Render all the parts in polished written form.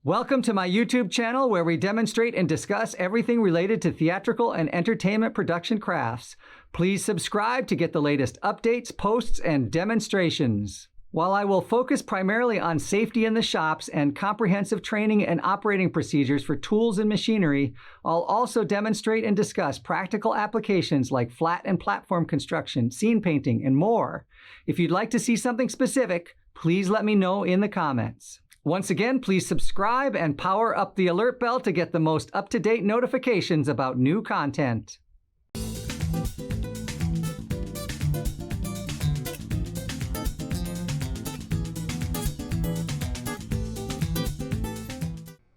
Welcome to my YouTube channel where we demonstrate and discuss everything related to theatrical and entertainment production crafts. Please subscribe to get the latest updates, posts, and demonstrations. While I will focus primarily on safety in the shops and comprehensive training and operating procedures for tools and machinery, I'll also demonstrate and discuss practical applications like flat and platform construction, scene painting, and more. If you'd like to see something specific, please let me know in the comments. Once again, please subscribe and power up the alert bell to get the most up-to-date notifications about new content.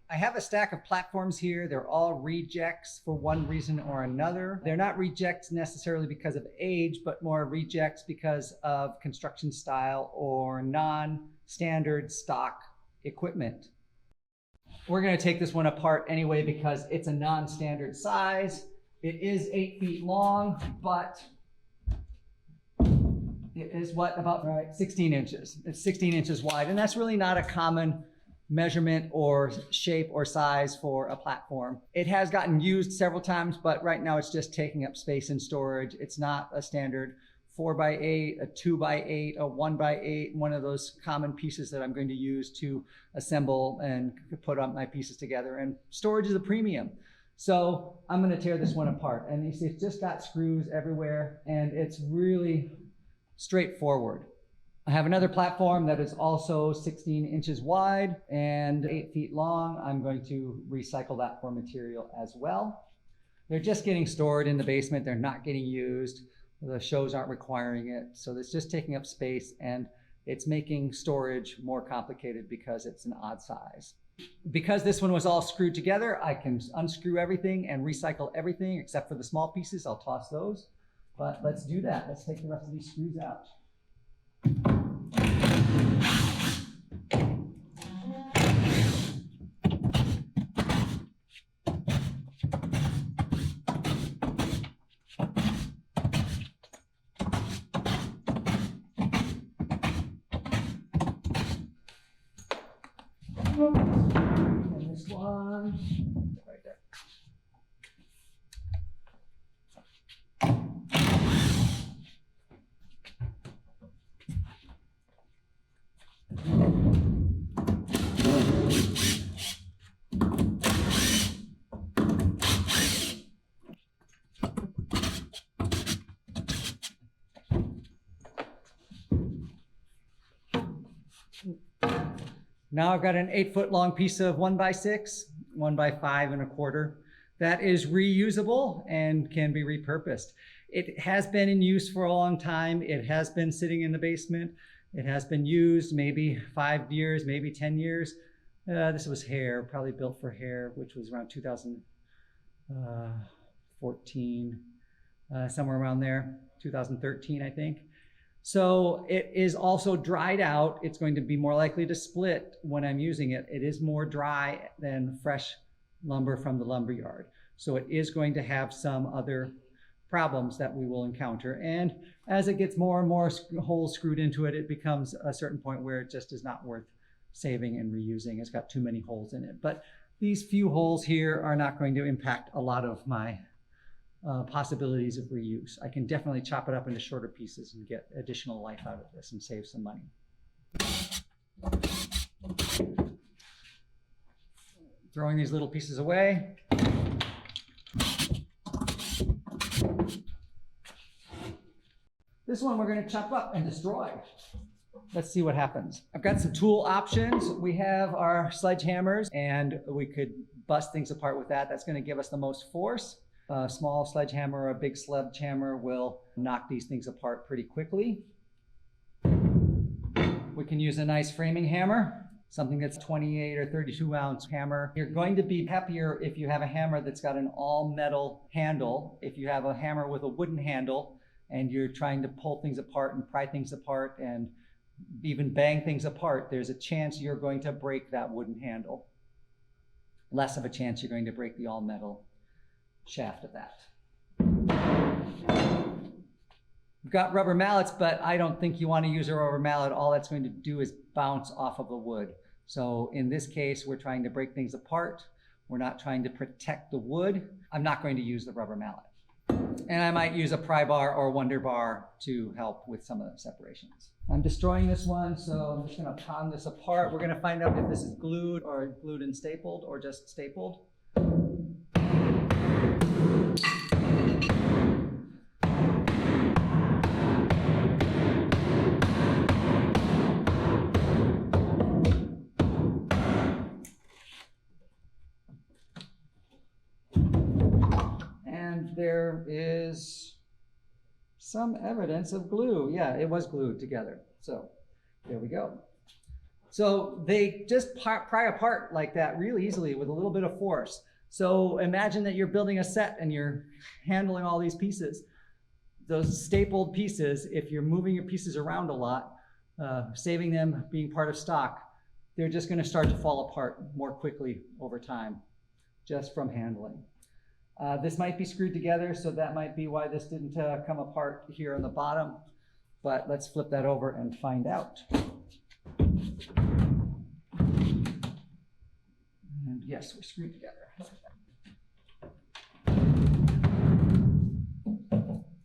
I have a stack of platforms here. They're all rejects for one reason or another. They're not rejects necessarily because of age, but more rejects because of construction style or non-standard stock equipment. We're going to take this one apart anyway because it's a non-standard size. It is 8 feet long, but it is about 16 inches. It's 16 inches wide, and that's really not a common measurement or shape or size for a platform. It has gotten used several times, but right now it's just taking up space in storage. It's not a standard 4x8, a 2x8, a 1x8, one of those common pieces that I'm going to use to assemble and put up my pieces together. And storage is a premium. So I'm going to tear this one apart. And you see it's just got screws everywhere, and it's really straightforward. I have another platform that is also 16 inches wide and 8 feet long. I'm going to recycle that for material as well. They're just getting stored in the basement. They're not getting used. The shows aren't requiring it. So it's just taking up space, and it's making storage more complicated because it's an odd size. Because this one was all screwed together, I can unscrew everything and recycle everything except for the small pieces. I'll toss those, but let's do that. Let's take the rest of these screws out. And this one right there. Now I've got an 8-foot long piece of 1x6, 1x5 1/4. That is reusable and can be repurposed. It has been in use for a long time. It has been sitting in the basement. It has been used maybe 5 years, maybe 10 years. This was hair, probably built for hair, which was around 2014, somewhere around there, 2013, I think. So it is also dried out. It's going to be more likely to split when I'm using it. It is more dry than fresh lumber from the lumber yard. So it is going to have some other problems that we will encounter. And as it gets more and more holes screwed into it, it becomes a certain point where it just is not worth saving and reusing. It's got too many holes in it. But these few holes here are not going to impact a lot of my possibilities of reuse. I can definitely chop it up into shorter pieces and get additional life out of this and save some money. Throwing these little pieces away. This one we're going to chop up and destroy. Let's see what happens. I've got some tool options. We have our sledgehammers, and we could bust things apart with that. That's going to give us the most force. A small sledgehammer or a big sledgehammer will knock these things apart pretty quickly. We can use a nice framing hammer, something that's 28 or 32 ounce hammer. You're going to be happier if you have a hammer that's got an all metal handle. If you have a hammer with a wooden handle and you're trying to pull things apart and pry things apart and even bang things apart, there's a chance you're going to break that wooden handle. Less of a chance you're going to break the all metal shaft of that. We've got rubber mallets, but I don't think you want to use a rubber mallet. All that's going to do is bounce off of the wood. So in this case, we're trying to break things apart. We're not trying to protect the wood. I'm not going to use the rubber mallet. And I might use a pry bar or wonder bar to help with some of the separations. I'm destroying this one, so I'm just gonna pound this apart. We're gonna find out if this is glued and stapled or just stapled. And there is some evidence of glue. Yeah, it was glued together. So there we go. So they just pry apart like that really easily with a little bit of force. So imagine that you're building a set and you're handling all these pieces. Those stapled pieces, if you're moving your pieces around a lot, saving them being part of stock, they're just going to start to fall apart more quickly over time just from handling. This might be screwed together, so that might be why this didn't come apart here on the bottom. But let's flip that over and find out. And yes, we're screwed together.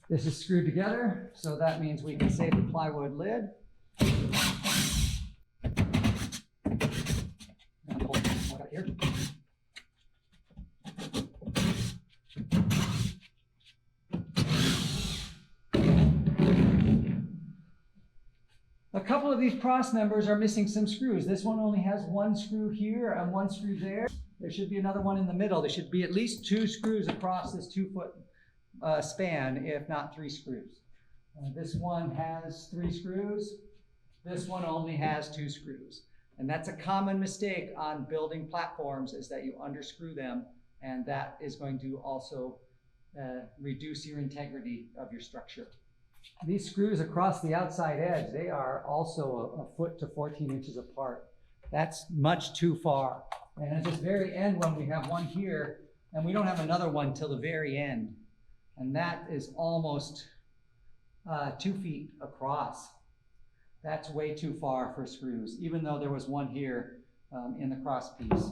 This is screwed together, so that means we can save the plywood lid. Here. A couple of these cross members are missing some screws. This one only has one screw here and one screw there. There should be another one in the middle. There should be at least 2 screws across this 2-foot span, if not 3 screws. This one has 3 screws. This one only has 2 screws. And that's a common mistake on building platforms, is that you underscrew them, and that is going to also reduce your integrity of your structure. These screws across the outside edge, they are also a foot to 14 inches apart. That's much too far. And at this very end one, we have one here, and we don't have another one till the very end. And that is almost 2 feet across. That's way too far for screws, even though there was one here in the cross piece.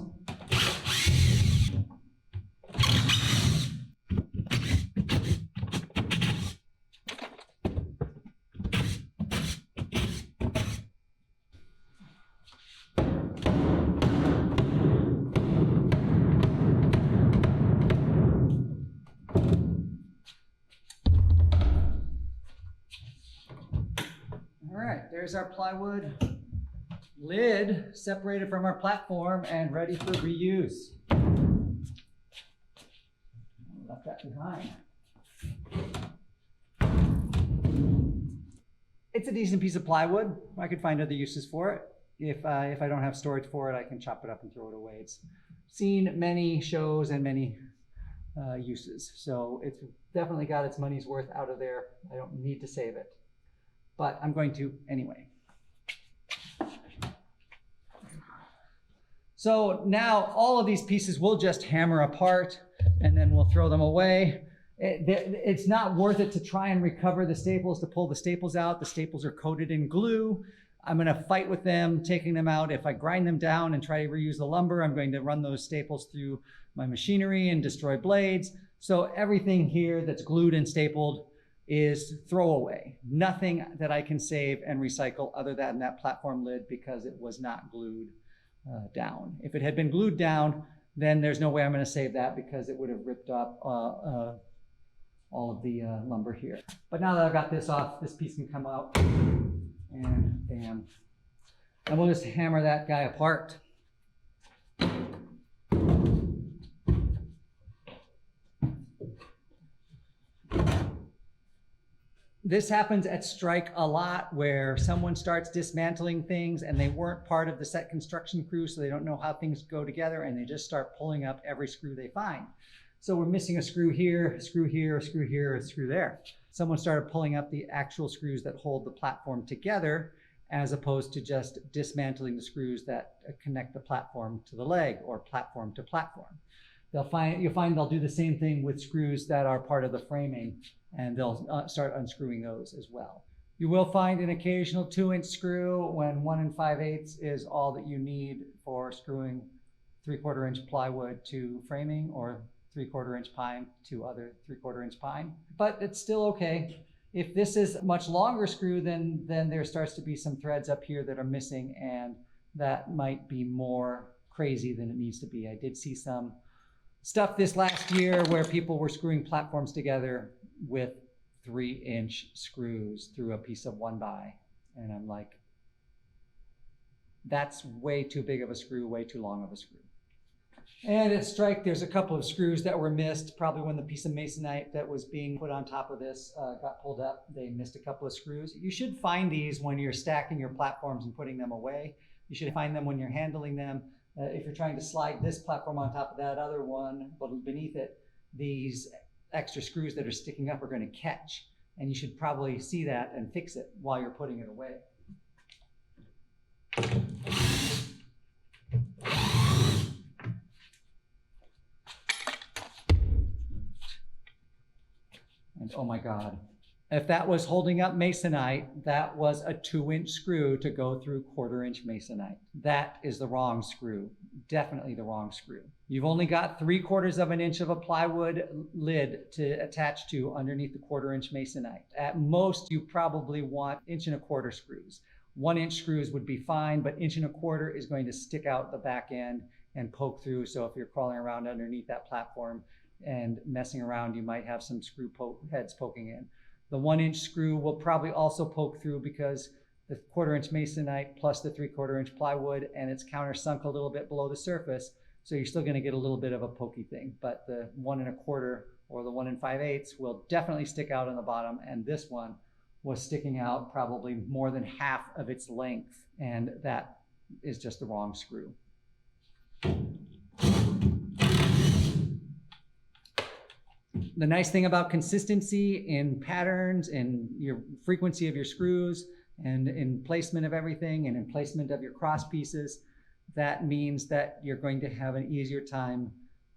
There's our plywood lid separated from our platform and ready for reuse. Left that behind. It's a decent piece of plywood. I could find other uses for it. If I don't have storage for it, I can chop it up and throw it away. It's seen many shows and many uses. So it's definitely got its money's worth out of there. I don't need to save it, but I'm going to anyway. So now all of these pieces we'll just hammer apart and then we'll throw them away. It's not worth it to try and recover the staples, to pull the staples out. The staples are coated in glue. I'm going to fight with them, taking them out. If I grind them down and try to reuse the lumber, I'm going to run those staples through my machinery and destroy blades. So everything here that's glued and stapled is throwaway. Nothing that I can save and recycle other than that platform lid because it was not glued down. If it had been glued down, then there's no way I'm going to save that because it would have ripped up all of the lumber here. But now that I've got this off, this piece can come out and bam. And we'll just hammer that guy apart. This happens at Strike a lot, where someone starts dismantling things and they weren't part of the set construction crew, so they don't know how things go together, and they just start pulling up every screw they find. So we're missing a screw here, a screw here, a screw here, a screw there. Someone started pulling up the actual screws that hold the platform together, as opposed to just dismantling the screws that connect the platform to the leg or platform to platform. You'll find they'll do the same thing with screws that are part of the framing, and they'll start unscrewing those as well. You will find an occasional 2-inch screw when 1 5/8 is all that you need for screwing 3/4 inch plywood to framing or 3/4 inch pine to other 3/4 inch pine, but it's still okay. If this is a much longer screw, then there starts to be some threads up here that are missing, and that might be more crazy than it needs to be. I did see some stuff this last year where people were screwing platforms together with 3-inch screws through a piece of 1x, and I'm like, that's way too big of a screw, way too long of a screw. And at Strike, there's a couple of screws that were missed, probably when the piece of masonite that was being put on top of this got pulled up. They missed a couple of screws. You should find these when you're stacking your platforms and putting them away. You should find them when you're handling them. If you're trying to slide this platform on top of that other one, but beneath it, these extra screws that are sticking up are going to catch. And you should probably see that and fix it while you're putting it away. And oh my God, if that was holding up masonite, that was a 2-inch screw to go through 1/4 inch masonite. That is the wrong screw, definitely the wrong screw. You've only got 3/4 of an inch of a plywood lid to attach to underneath the 1/4 inch masonite. At most, you probably want 1 1/4 inch screws. 1-inch screws would be fine, but 1 1/4 inch is going to stick out the back end and poke through. So if you're crawling around underneath that platform and messing around, you might have some screw heads poking in. The 1-inch screw will probably also poke through because the 1/4 inch masonite plus the 3/4 inch plywood, and it's countersunk a little bit below the surface. So you're still going to get a little bit of a pokey thing, but the 1 1/4 or the 1 5/8 will definitely stick out on the bottom. And this one was sticking out probably more than half of its length. And that is just the wrong screw. The nice thing about consistency in patterns and your frequency of your screws and in placement of everything and in placement of your cross pieces, that means that you're going to have an easier time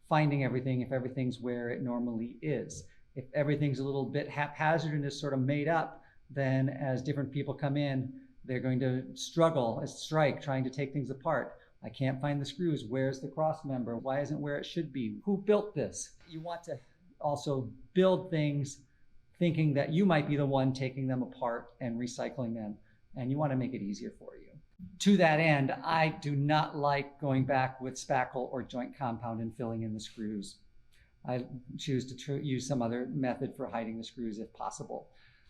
finding everything if everything's where it normally is. If everything's a little bit haphazard and is sort of made up, then as different people come in, they're going to struggle at Strike trying to take things apart. I can't find the screws. Where's the cross member? Why isn't it where it should be? Who built this? You want to also build things thinking that you might be the one taking them apart and recycling them, and you want to make it easier for you. To that end, I do not like going back with spackle or joint compound and filling in the screws. I choose to use some other method for hiding the screws if possible,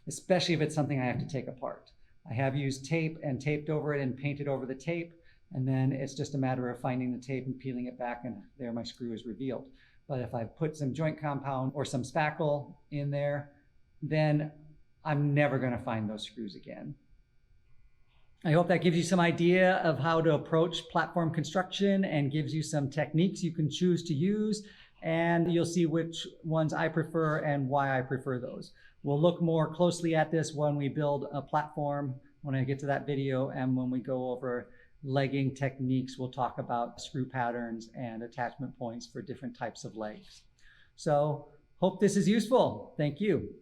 especially if it's something I have to take apart. I have used tape and taped over it and painted over the tape, and then it's just a matter of finding the tape and peeling it back, and there my screw is revealed. But if I put some joint compound or some spackle in there, then I'm never going to find those screws again. I hope that gives you some idea of how to approach platform construction and gives you some techniques you can choose to use, and you'll see which ones I prefer and why I prefer those. We'll look more closely at this when we build a platform, when I get to that video, and when we go over legging techniques. We'll talk about screw patterns and attachment points for different types of legs. So hope this is useful. Thank you.